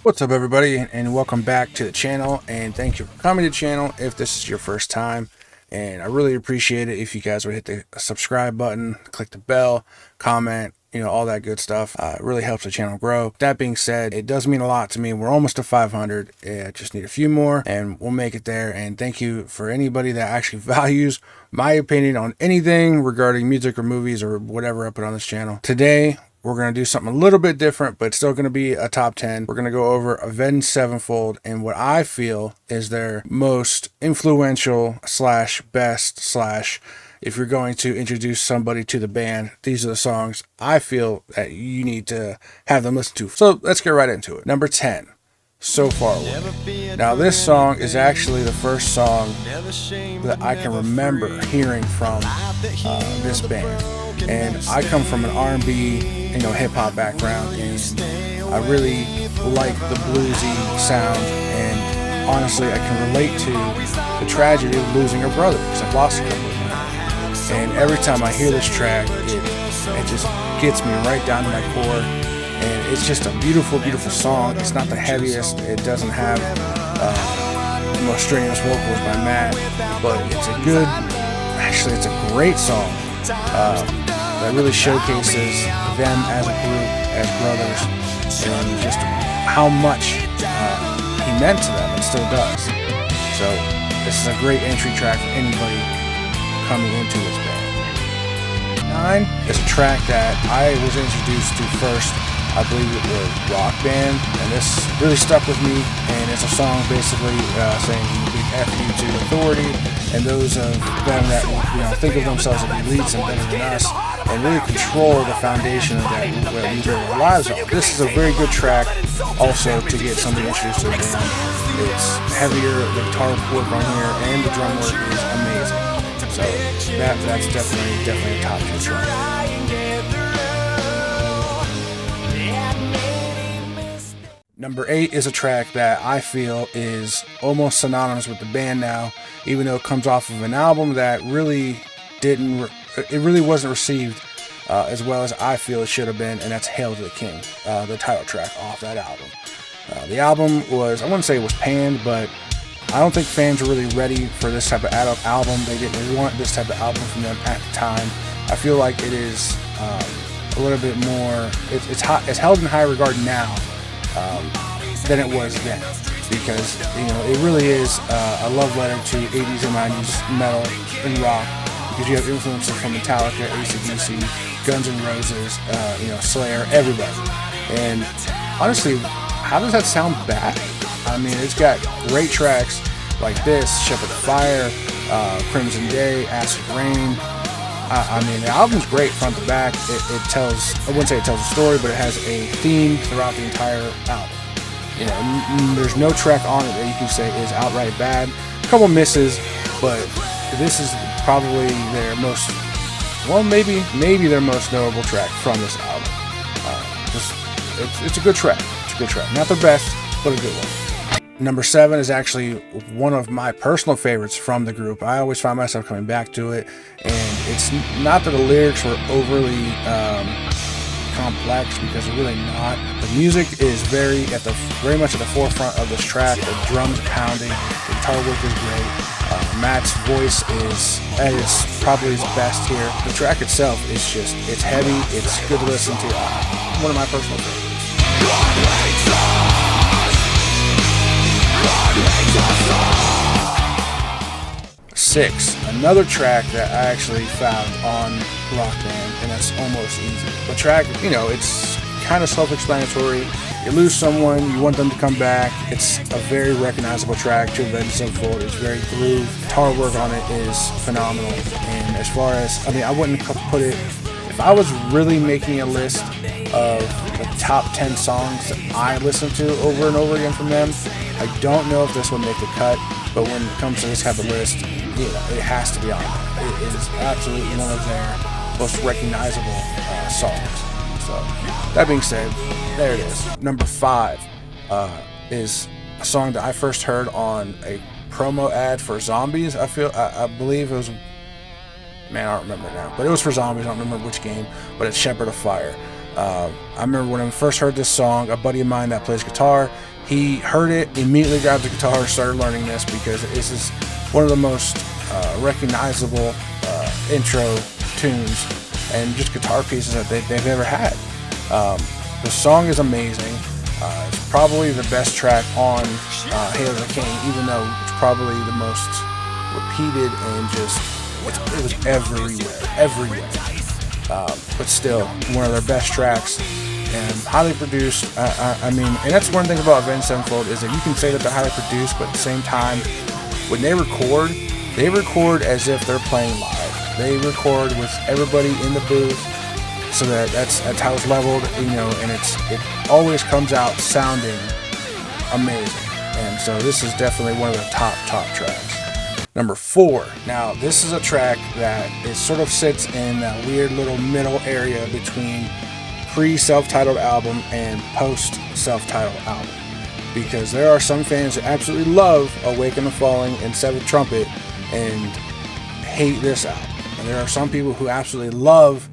What's up, everybody, and welcome back to the channel, and thank you for coming to the channel if this is your first time. And I really appreciate it if you guys would hit the subscribe button, click the bell, comment, all that good stuff. It really helps the channel grow. That being said, it does mean a lot to me. We're almost to 500. I just need a few more and we'll make it there. And thank you for anybody that actually values my opinion on anything regarding music or movies or whatever I put on this channel. Today, we're going to do something a little bit different, but still going to be a top 10. We're going to go over Avenged Sevenfold and what I feel is their most influential slash best slash, if you're going to introduce somebody to the band, these are the songs I feel that you need to have them listen to. So let's get right into it. Number 10, So Far Away. Now this song is actually the first song that I can remember hearing from this band. And I come from an R&B, hip-hop background, and I really like the bluesy sound, and honestly I can relate to the tragedy of losing a brother, because I've lost a couple of them. And every time I hear this track, it just gets me right down to my core, and it's just a beautiful, beautiful song. It's not the heaviest, it doesn't have the most strenuous vocals by Matt, but it's it's a great song. That really showcases them as a group, as brothers, and just how much he meant to them and still does. So this is a great entry track for anybody coming into this band. 9 is a track that I was introduced to first. I believe it was Rock Band, and this really stuck with me, and it's a song basically saying big F you to authority and those of them that think of themselves as elites and better than us, and really control the foundation of that where we live our lives on. This is a very good track also to get somebody introduced to the band. It's heavier, the guitar work on here and the drum work is amazing. So that's definitely a top 10 track. Number 8 is a track that I feel is almost synonymous with the band now, even though it comes off of an album that really wasn't received as well as I feel it should have been, and that's Hail to the King, the title track off that album. The album was, I wouldn't say it was panned, but I don't think fans were really ready for this type of album. They didn't want this type of album from them at the time. I feel like it is a little bit more, it's held in high regard now than it was then, because it really is a love letter to 80s and 90s metal and rock, because you have influences from Metallica, AC/DC, Guns N' Roses, Slayer, everybody. And honestly, how does that sound bad? I mean, it's got great tracks like this, Shepherd of Fire, Crimson Day, Acid Rain. I mean, the album's great front to back. It tells, I wouldn't say it tells a story, but it has a theme throughout the entire album. There's no track on it that you can say is outright bad. A couple misses, but this is probably their most, maybe their most notable track from this album. It's a good track. It's a good track. Not the best, but a good one. Number 7 is actually one of my personal favorites from the group. I always find myself coming back to it, and it's not that the lyrics were overly complex, because they're really not. The music is very much at the forefront of this track. The drums pounding, the guitar work is great. Matt's voice is probably his best here. The track itself is it's heavy, it's good to listen to. One of my personal favorites. 6, another track that I actually found on Rock Band, and that's Almost Easy. The track, it's kind of self-explanatory. You lose someone, you want them to come back. It's a very recognizable track to Avenged Sevenfold. It's very groove. Guitar work on it is phenomenal. And as far as, I wouldn't put it, if I was really making a list of the top 10 songs that I listen to over and over again from them, I don't know if this would make the cut, but when it comes to this type of list, it has to be on there. It is absolutely one of their most recognizable songs. So, that being said, there it is. Number 5 is a song that I first heard on a promo ad for Zombies. I believe it was, man, I don't remember now, but it was for Zombies. I don't remember which game, but it's Shepherd of Fire. I remember when I first heard this song, a buddy of mine that plays guitar, He heard it, immediately grabbed the guitar, started learning this because this is one of the most recognizable intro tunes and just guitar pieces that they've ever had. The song is amazing. It's probably the best track on Hail to the King, even though it's probably the most repeated and just it was everywhere. But still, one of their best tracks and highly produced. I mean, and that's one thing about Avenged Sevenfold is that you can say that they're highly produced, but at the same time, when they record as if they're playing live. They record with everybody in the booth, so that's how it's leveled, you know, and it always comes out sounding amazing. And so this is definitely one of the top tracks. Number 4. Now this is a track that sort of sits in that weird little middle area between pre-self-titled album and post-self-titled album, because there are some fans that absolutely love Awaken the Falling and Seventh Trumpet and hate this album, and there are some people who absolutely love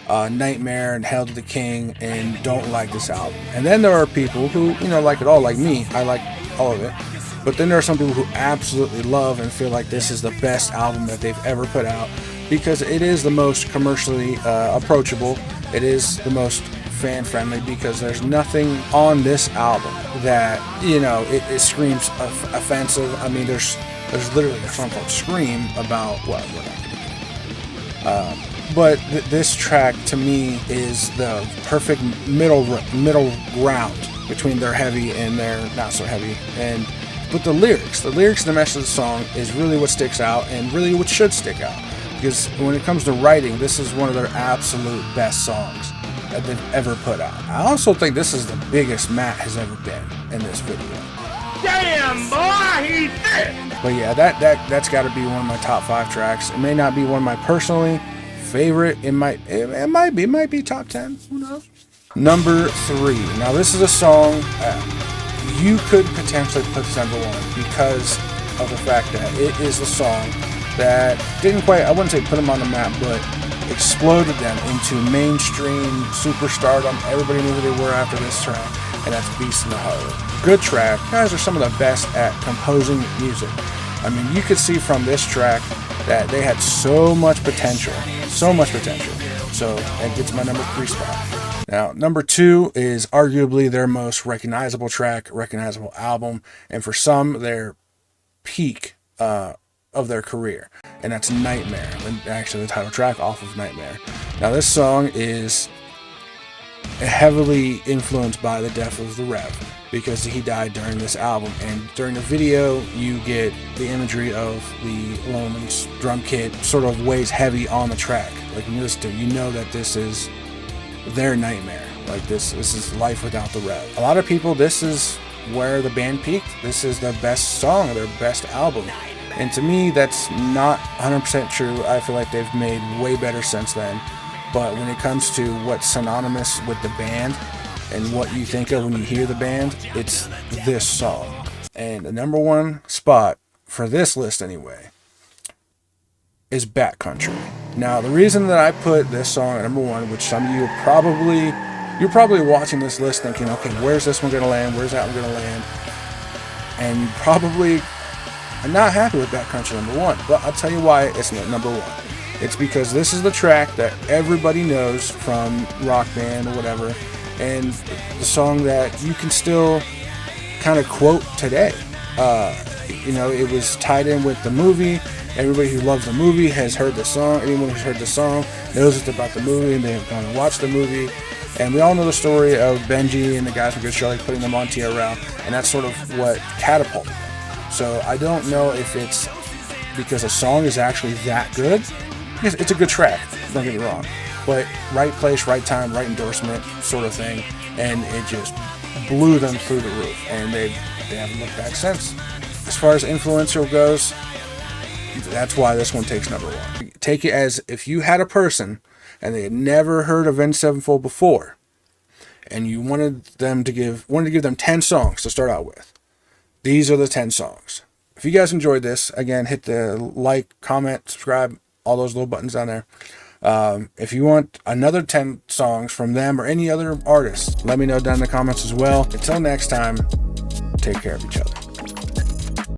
Nightmare and Hail to the King and don't like this album. And then there are people who, you know, like it all, like me. I like all of it. But then there are some people who absolutely love and feel like this is the best album that they've ever put out, because it is the most commercially approachable. It is the most fan friendly, because there's nothing on this album that, you know, it screams offensive. I mean, there's literally a song called Scream about what we're not gonna get. But this track to me is the perfect middle ground between their heavy and their not so heavy. But the lyrics and the message of the song is really what sticks out, and really what should stick out, because when it comes to writing, this is one of their absolute best songs that they've ever put out. I also think this is the biggest Matt has ever been in this video. Damn, boy, he's thick. But yeah, that's got to be one of my top 5 tracks. It may not be one of my personally favorite. It might be top 10. Who knows? Number 3. Now this is a song you could potentially put this number 1 because of the fact that it is the song that didn't quite, I wouldn't say put them on the map, but exploded them into mainstream superstardom. Everybody knew who they were after this track, and that's Beast in the Heart. Good track. You guys are some of the best at composing music. I mean, you could see from this track that they had so much potential. So it gets my number 3 spot. Now, number 2 is arguably their most recognizable track, recognizable album, and for some, their peak of their career, and that's Nightmare, and actually the title track off of Nightmare. Now, this song is heavily influenced by the death of the Rev, because he died during this album, and during the video, you get the imagery of the lonely drum kit sort of weighs heavy on the track. Like, when you listen to it, you know that this is their Nightmare. Like, this is life without the Rev. A lot of people, this is where the band peaked. This is their best song, their best album. And to me, that's not 100% true. I feel like they've made way better since then. But when it comes to what's synonymous with the band and what you think of when you hear the band, it's this song. And the number 1 spot for this list anyway is Backcountry. Now, the reason that I put this song at number 1, which some of you you're probably watching this list thinking, okay, where's this one gonna land? Where's that one gonna land? And you probably are not happy with Backcountry number 1. But I'll tell you why it's not number 1. It's because this is the track that everybody knows from Rock Band or whatever, and the song that you can still kind of quote today. You know, it was tied in with the movie. Everybody who loves the movie has heard the song. Anyone who's heard the song knows it's about the movie, and they've gone and watched the movie. And we all know the story of Benji and the guys from Good Charlie putting them on TRL, and that's sort of what catapulted them. So I don't know if it's because a song is actually that good. It's a good track, don't get me wrong, but right place, right time, right endorsement sort of thing, and it just blew them through the roof, and they haven't looked back since. As far as influencer goes, that's why this one takes number 1. Take it as if you had a person and they had never heard of Avenged Sevenfold before, and you wanted to give them 10 songs to start out with. These are the 10 songs. If you guys enjoyed this, again, hit the like, comment, subscribe, all those little buttons down there. If you want another 10 songs from them or any other artist, let me know down in the comments as well. Until next time, take care of each other.